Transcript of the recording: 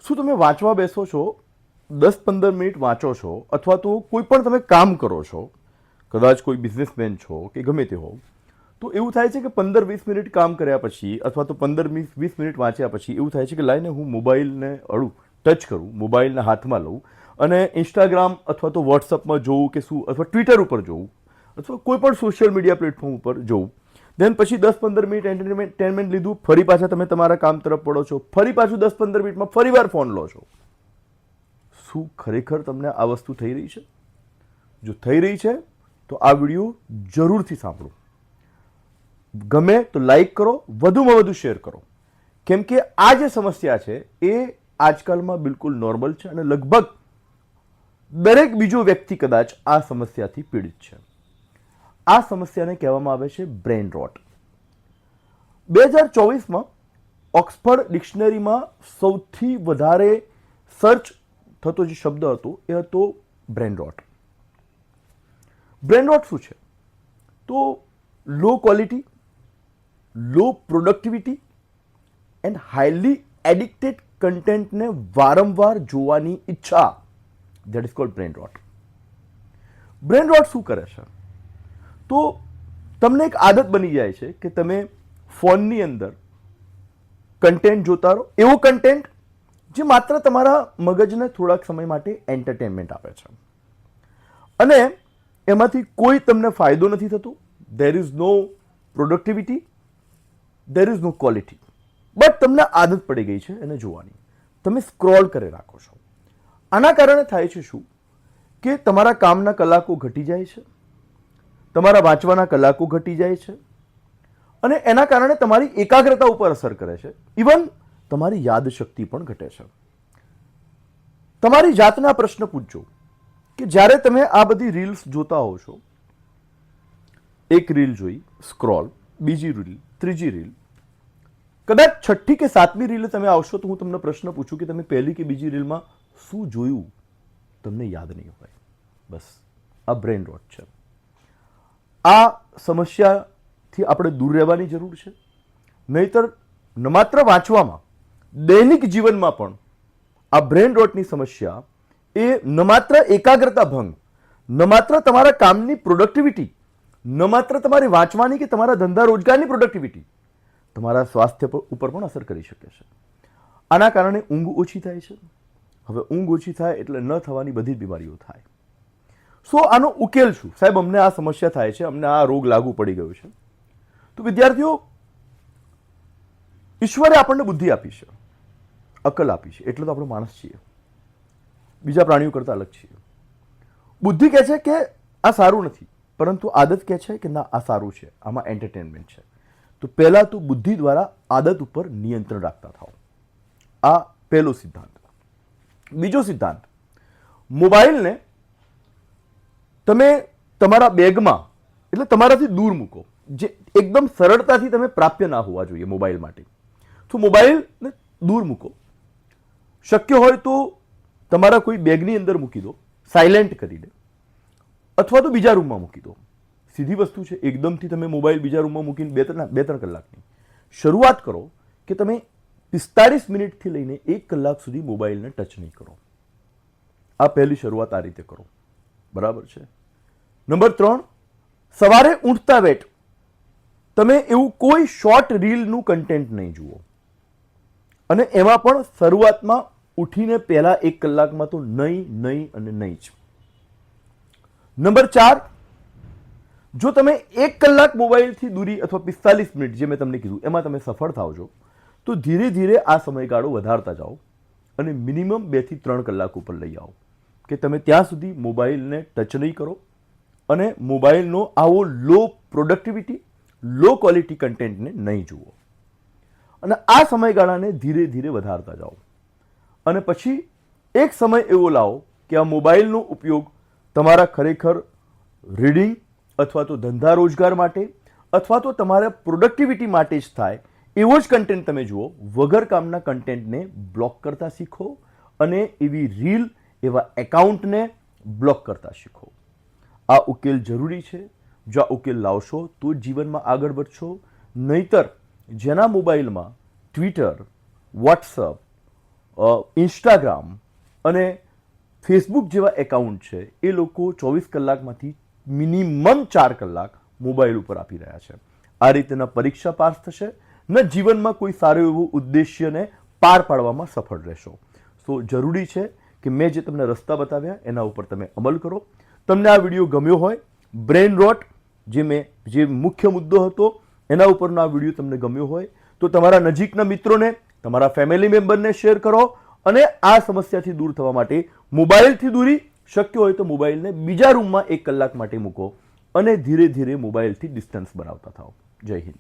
શું તમે વાંચવા બેસો છો, 10-15 મિનિટ વાંચો છો, અથવા તો કોઈ પણ તમે કામ કરો છો, કદાચ કોઈ બિઝનેસમેન છો કે ગમે તે હો, તો એવું થાય છે કે 15-20 મિનિટ કામ કર્યા પછી અથવા તો 15-20 મિનિટ વાંચ્યા પછી એવું થાય છે કે લાઈને હું મોબાઈલને ટચ કરું, મોબાઈલને હાથમાં લઉં અને ઇન્સ્ટાગ્રામ અથવા તો વોટ્સઅપમાં જોઉં કે શું, અથવા ટ્વિટર ઉપર જોઉં, અથવા કોઈ પણ સોશિયલ મીડિયા પ્લેટફોર્મ ઉપર જોઉં. દેન પછી 10-15 મિનિટ એન્ટરટેનમેન્ટ લીધું, ફરી પાછા તમે તમારા કામ તરફ પડો છો, ફરી પાછું 10-15 મિનિટમાં ફરી વાર ફોન લો છો. શું ખરેખર તમને આ વસ્તુ થઈ રહી છે? જો થઈ રહી છે તો આ વિડીયો જરૂરથી સાંભળો. ગમે તો લાઈક કરો, વધુમાં વધુ શેર કરો, કેમ કે આ જે સમસ્યા છે એ આજકાલમાં બિલકુલ નોર્મલ છે અને લગભગ દરેક બીજો વ્યક્તિ કદાચ આ સમસ્યાથી પીડિત છે. આ સમસ્યાને કહેવામાં આવે છે બ્રેન રોટ. 2024માં ઓક્સફર્ડ ડિક્શનરીમાં સૌથી વધારે સર્ચ થતો જે શબ્દ હતો એ હતો બ્રેન રોટ. બ્રેન રોટ શું છે? તો low quality, low productivity and highly addicted કન્ટેન્ટને વારંવાર જોવાની ઈચ્છા, that is called brain rot. Brain rot શું કરે છે? તો તમને એક આદત બની જાય છે કે તમે ફોનની અંદર કન્ટેન્ટ જોતા રહો, એવું કન્ટેન્ટ જે માત્ર તમારા મગજને થોડાક સમય માટે એન્ટરટેનમેન્ટ આપે છે અને એમાંથી કોઈ તમને ફાયદો નથી થતો. There is no productivity, there is no quality, but તમને આદત પડી ગઈ છે એને જોવાની. તમે સ્ક્રોલ કરી રાખો છો. આના કારણે થાય છે શું કે તમારા કામના કલાકો ઘટી જાય છે, તમારા વાંચવાના કલાકો ઘટી જાય છે અને એના કારણે તમારી એકાગ્રતા ઉપર અસર કરે છે. ઇવન તમારી યાદશક્તિ પણ ઘટે છે. તમારી જાતને આ પ્રશ્ન પૂછજો કે જ્યારે તમે આ બધી રીલ્સ જોતા હો છો, એક રીલ જોઈ, સ્ક્રોલ, બીજી રીલ, ત્રીજી રીલ, કદાચ છઠ્ઠી કે સાતમી રીલે તમે આવશો તો હું તમને પ્રશ્ન પૂછું કે તમે પહેલી કે બીજી રીલમાં શું જોયું, તમને યાદ નહીં હોય. બસ આ બ્રેન રોટ છે. આ સમસ્યાથી આપણે દૂર રહેવાની જરૂર છે. નહીતર ન માત્ર વાંચવામાં, દૈનિક જીવનમાં પણ આ બ્રેન રોટની સમસ્યા એ ન માત્ર એકાગ્રતા ભંગ, ન માત્ર તમારા કામની પ્રોડક્ટિવિટી, ન માત્ર તમારી વાંચવાની કે તમારા ધંધા રોજગારની પ્રોડક્ટિવિટી, તમારા સ્વાસ્થ્ય ઉપર પણ અસર કરી શકે છે. આના કારણે ઊંઘ ઓછી થાય છે. હવે ઊંઘ ઓછી થાય એટલે ન થવાની બધી જ બીમારીઓ થાય. સો આનો ઉકેલ શું? સાહેબ અમને આ સમસ્યા થાય છે, અમને આ રોગ લાગુ પડી ગયો છે. તો વિદ્યાર્થીઓ, ઈશ્વરે આપણને બુદ્ધિ આપી છે, અકલ આપી છે, એટલે તો આપણે માણસ છીએ, બીજા પ્રાણીઓ કરતા અલગ છીએ. બુદ્ધિ કહે છે કે આ સારું નથી, પરંતુ આદત કહે છે કે ના આ સારું છે, આમાં એન્ટરટેનમેન્ટ છે. તો પહેલા તો બુદ્ધિ દ્વારા આદત ઉપર નિયંત્રણ રાખતા થાઓ. આ પહેલો સિદ્ધાંત. બીજો સિદ્ધાંત, મોબાઈલને તમે તમારા બેગમાં એટલે તમારાથી દૂર મૂકો, જે એકદમ સરળતાથી તમે પ્રાપ્ય ના હોવા જોઈએ મોબાઈલ માટે. તો મોબાઈલને દૂર મૂકો. શક્ય હોય તો તમારા કોઈ બેગની અંદર મૂકી દો, સાયલેન્ટ કરી દે, અથવા તો બીજા રૂમમાં મૂકી દો. સીધી વસ્તુ છે. એકદમથી તમે મોબાઈલ બીજા રૂમમાં મૂકીને 2-3 કલાકની શરૂઆત કરો કે તમે 45 મિનિટથી લઈને 1 કલાક સુધી મોબાઈલને ટચ નહીં કરો. આ પહેલી શરૂઆત આ રીતે કરો. બરાબર છે. નંબર 3, સવારે ઉઠતા વેટ તમે એવું કોઈ શોર્ટ રીલનું કન્ટેન્ટ નહીં જુઓ, અને એમાં પણ શરૂઆતમાં ઉઠીને પહેલા 1 કલાકમાં તો નહીં અને નહીં જ. નંબર 4, જો તમે 1 કલાક મોબાઈલથી દૂરી અથવા 45 મિનિટ જે મેં તમને કીધું એમાં તમે સફળ થાવ છો, તો ધીરે ધીરે આ સમયગાળો વધારતા જાઓ અને મિનિમમ 2 થી 3 કલાક ઉપર લઈ આવો કે તમે ત્યાં સુધી મોબાઈલને ટચ નહીં કરો અને મોબાઈલનો આવો લો પ્રોડક્ટિવિટી, લો ક્વોલિટી કન્ટેન્ટને નહીં જુઓ. અને આ સમયગાળાને ધીરે ધીરે વધારતા જાઓ અને પછી એક સમય એવો લાવો કે આ મોબાઈલનો ઉપયોગ તમારા ખરેખર રીડિંગ અથવા તો ધંધા રોજગાર માટે અથવા તો તમારા પ્રોડક્ટિવિટી માટે જ થાય એવો જ કન્ટેન્ટ તમે જુઓ. વગર કામના કન્ટેન્ટને બ્લોક કરતા શીખો અને એવી રીલ, એવા એકાઉન્ટને બ્લોક કરતા શીખો. આ ઉકેલ જરૂરી છે. જો આ ઉકેલ લાવશો તો જ જીવનમાં આગળ વધશો. નહીતર જેના મોબાઈલમાં ટ્વિટર, વોટ્સઅપ, ઇન્સ્ટાગ્રામ અને ફેસબુક જેવા એકાઉન્ટ છે એ લોકો 24 કલાકમાંથી મિનિમમ 4 કલાક મોબાઈલ ઉપર આપી રહ્યા છે. આ રીતે ન પરીક્ષા પાસ થશે ન જીવનમાં કોઈ સારું એવું ઉદ્દેશ્યને પાર પાડવામાં સફળ રહેશો. તો જરૂરી છે કે મેં જે તમને રસ્તા બતાવ્યા એના ઉપર તમે અમલ કરો. તમને આ વિડીયો ગમ્યો હોય, બ્રેન રોટ જે મુખ્ય મુદ્દો હતો એના ઉપરનો આ વિડીયો તમને ગમ્યો હોય તો તમારા નજીકના મિત્રોને, તમારા ફેમિલી મેમ્બરને શેર કરો અને આ સમસ્યાથી દૂર થવા માટે મોબાઈલથી દૂરી, શક્ય હોય તો મોબાઈલને બીજા રૂમમાં 1 કલાક માટે મૂકો અને ધીરે ધીરે મોબાઈલથી ડિસ્ટન્સ બનાવતા થાઓ. જય હિન્દ.